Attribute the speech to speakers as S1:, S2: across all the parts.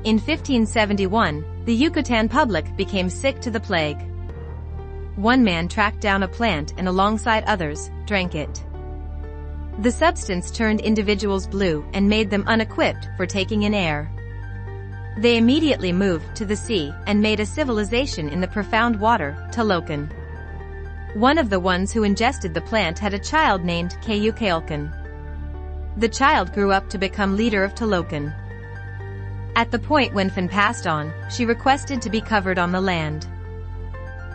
S1: In 1571, the Yucatan public became sick to the plague. One man tracked down a plant and alongside others, drank it. The substance turned individuals blue and made them unequipped for taking in air. They immediately moved to the sea and made a civilization in the profound water, Talokan. One of the ones who ingested the plant had a child named Kayukeolkan. The child grew up to become leader of Talokan. At the point when Fin passed on, she requested to be covered on the land.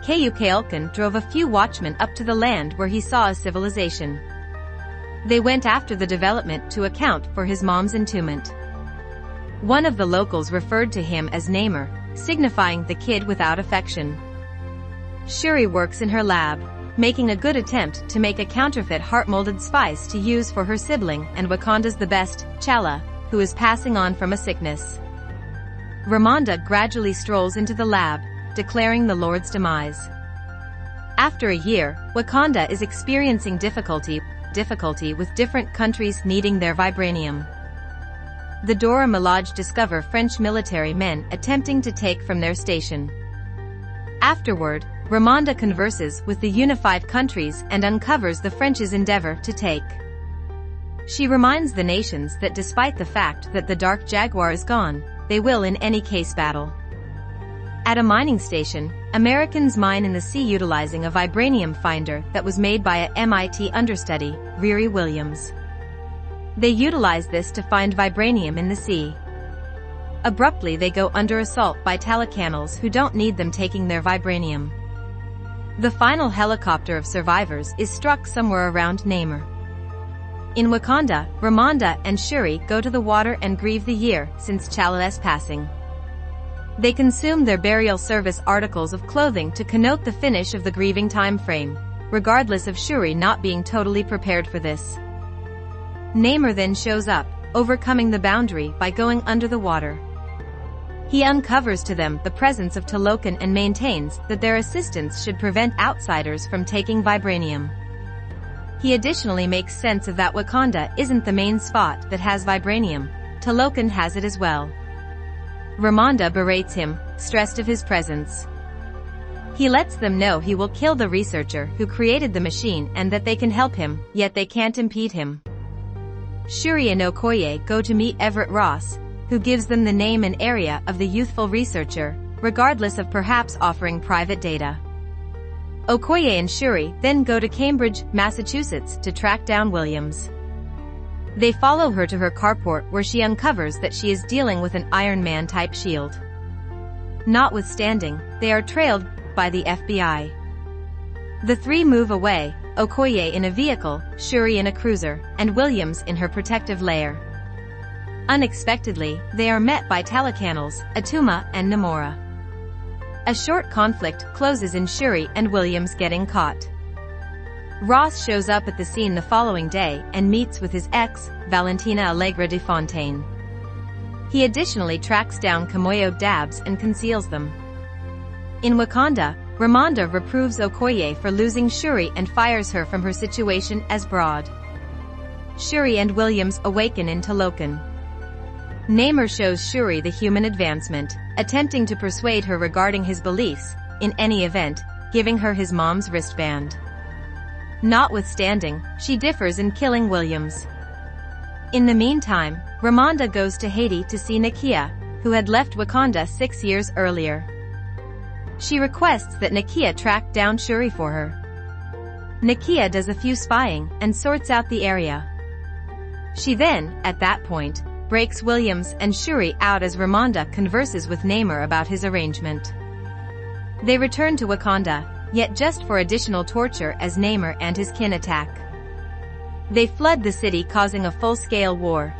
S1: Kayukeolkan drove a few watchmen up to the land where he saw a civilization. They went after the development to account for his mom's entombment. One of the locals referred to him as Namer, signifying the kid without affection. Shuri works in her lab, making a good attempt to make a counterfeit heart-molded spice to use for her sibling and Wakanda's the best, Chala, who is passing on from a sickness. Ramonda gradually strolls into the lab, declaring the Lord's demise. After a year, Wakanda is experiencing difficulty with different countries needing their vibranium. The Dora Milaje discover French military men attempting to take from their station. Afterward, Ramonda converses with the unified countries and uncovers the French's endeavor to take. She reminds the nations that despite the fact that the Dark Jaguar is gone, they will in any case battle. At a mining station, Americans mine in the sea utilizing a vibranium finder that was made by a MIT understudy, Riri Williams. They utilize this to find vibranium in the sea. Abruptly they go under assault by Talakanals who don't need them taking their vibranium. The final helicopter of survivors is struck somewhere around Namer. In Wakanda, Ramonda and Shuri go to the water and grieve the year since Chala's passing. They consume their burial service articles of clothing to connote the finish of the grieving time frame, regardless of Shuri not being totally prepared for this. Namer then shows up, overcoming the boundary by going under the water. He uncovers to them the presence of Talokan and maintains that their assistance should prevent outsiders from taking vibranium. He additionally makes sense of that Wakanda isn't the main spot that has vibranium, Talokan has it as well. Ramonda berates him, stressed of his presence. He lets them know he will kill the researcher who created the machine and that they can help him, yet they can't impede him. Shuri and Okoye go to meet Everett Ross, who gives them the name and area of the youthful researcher, regardless of perhaps offering private data. Okoye and Shuri then go to Cambridge, Massachusetts to track down Williams. They follow her to her carport where she uncovers that she is dealing with an Iron Man-type shield. Notwithstanding, they are trailed by the FBI. The three move away, Okoye in a vehicle, Shuri in a cruiser, and Williams in her protective lair. Unexpectedly, they are met by Talakanals, Atuma, and Namora. A short conflict closes in Shuri and Williams getting caught. Ross shows up at the scene the following day and meets with his ex, Valentina Allegra de Fontaine. He additionally tracks down Kamoyo Dabs and conceals them. In Wakanda, Ramonda reproves Okoye for losing Shuri and fires her from her situation as Broad. Shuri and Williams awaken in Talokan. Namer shows Shuri the human advancement, attempting to persuade her regarding his beliefs, in any event, giving her his mom's wristband. Notwithstanding, she differs in killing Williams. In the meantime, Ramonda goes to Haiti to see Nakia, who had left Wakanda 6 years earlier. She requests that Nakia track down Shuri for her. Nakia does a few spying and sorts out the area. She then, at that point, breaks Williams and Shuri out as Ramonda converses with Namer about his arrangement. They return to Wakanda, yet just for additional torture as Namer and his kin attack. They flood the city causing a full-scale war.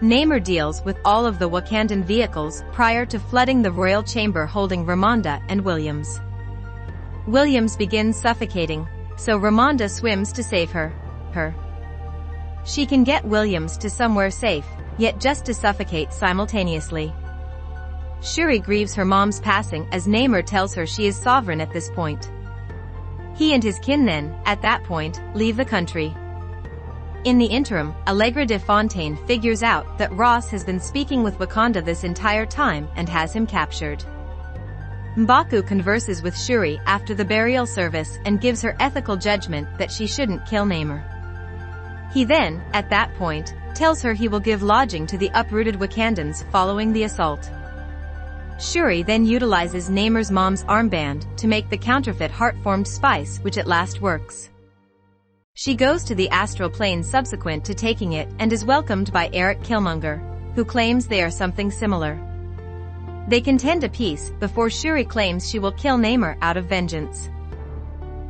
S1: Namer deals with all of the Wakandan vehicles prior to flooding the royal chamber holding Ramonda and Williams. Williams begins suffocating, so Ramonda swims to save her. She can get Williams to somewhere safe, yet just to suffocate simultaneously. Shuri grieves her mom's passing as Namer tells her she is sovereign at this point. He and his kin then, at that point, leave the country. In the interim, Allegra de Fontaine figures out that Ross has been speaking with Wakanda this entire time and has him captured. M'Baku converses with Shuri after the burial service and gives her ethical judgment that she shouldn't kill Namor. He then, at that point, tells her he will give lodging to the uprooted Wakandans following the assault. Shuri then utilizes Namor's mom's armband to make the counterfeit heart-formed spice, which at last works. She goes to the astral plane subsequent to taking it and is welcomed by Eric Killmonger, who claims they are something similar. They contend a peace before Shuri claims she will kill Namor out of vengeance.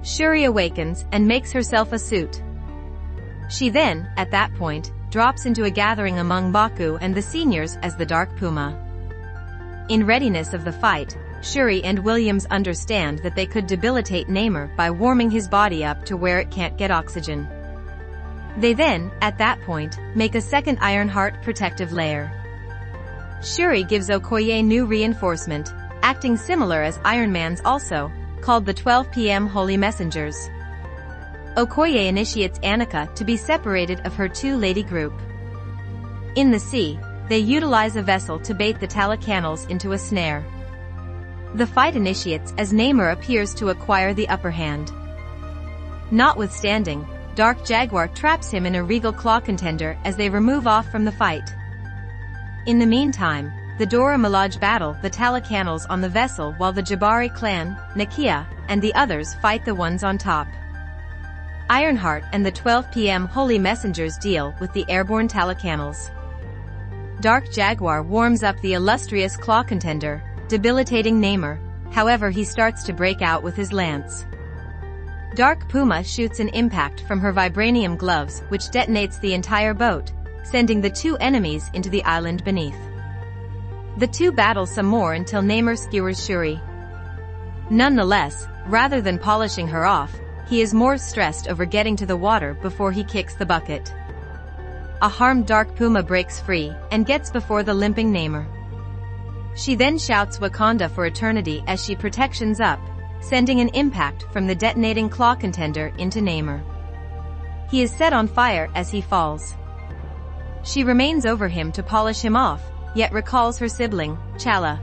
S1: Shuri awakens and makes herself a suit. She then, at that point, drops into a gathering among M'Baku and the seniors as the Dark Puma. In readiness of the fight, Shuri and Williams understand that they could debilitate Namor by warming his body up to where it can't get oxygen. They then, at that point, make a second Ironheart protective layer. Shuri gives Okoye new reinforcement, acting similar as Iron Man's also, called the 12 p.m. Holy Messengers. Okoye initiates Annika to be separated of her two-lady group. In the sea, they utilize a vessel to bait the Talacanals into a snare. The fight initiates as Namor appears to acquire the upper hand. Notwithstanding, Dark Jaguar traps him in a regal claw contender as they remove off from the fight. In the meantime, the Dora Milaje battle the Talacanals on the vessel while the Jabari clan, Nakia, and the others fight the ones on top. Ironheart and the 12 p.m. Holy Messengers deal with the airborne Talacanals. Dark Jaguar warms up the illustrious claw contender, debilitating Namor, however he starts to break out with his lance. Dark Puma shoots an impact from her vibranium gloves which detonates the entire boat, sending the two enemies into the island beneath. The two battle some more until Namor skewers Shuri. Nonetheless, rather than polishing her off, he is more stressed over getting to the water before he kicks the bucket. A harmed Dark Puma breaks free and gets before the limping Namor. She then shouts Wakanda for eternity as she protections up, sending an impact from the detonating claw contender into Namor. He is set on fire as he falls. She remains over him to polish him off, yet recalls her sibling, Chala.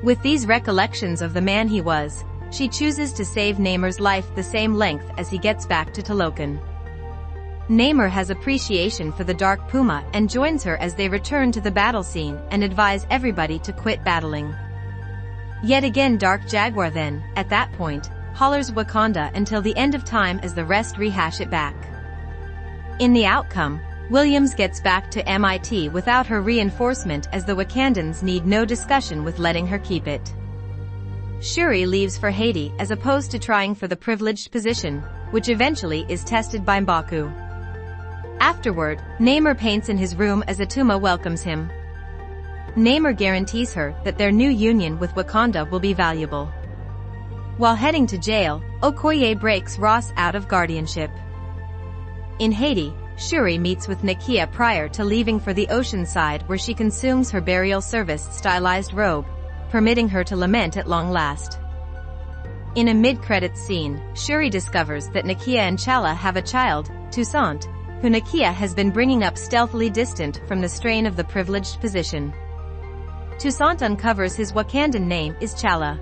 S1: With these recollections of the man he was, she chooses to save Namor's life the same length as he gets back to Talokan. Namor has appreciation for the Dark Puma and joins her as they return to the battle scene and advise everybody to quit battling. Yet again Dark Jaguar then, at that point, hollers Wakanda until the end of time as the rest rehash it back. In the outcome, Williams gets back to MIT without her reinforcement as the Wakandans need no discussion with letting her keep it. Shuri leaves for Haiti as opposed to trying for the privileged position, which eventually is tested by M'Baku. Afterward, Namor paints in his room as Atuma welcomes him. Namor guarantees her that their new union with Wakanda will be valuable. While heading to jail, Okoye breaks Ross out of guardianship. In Haiti, Shuri meets with Nakia prior to leaving for the ocean side where she consumes her burial service stylized robe, permitting her to lament at long last. In a mid-credits scene, Shuri discovers that Nakia and Chala have a child, Toussaint, who Nakia has been bringing up stealthily distant from the strain of the privileged position. Toussaint uncovers his Wakandan name is Chala.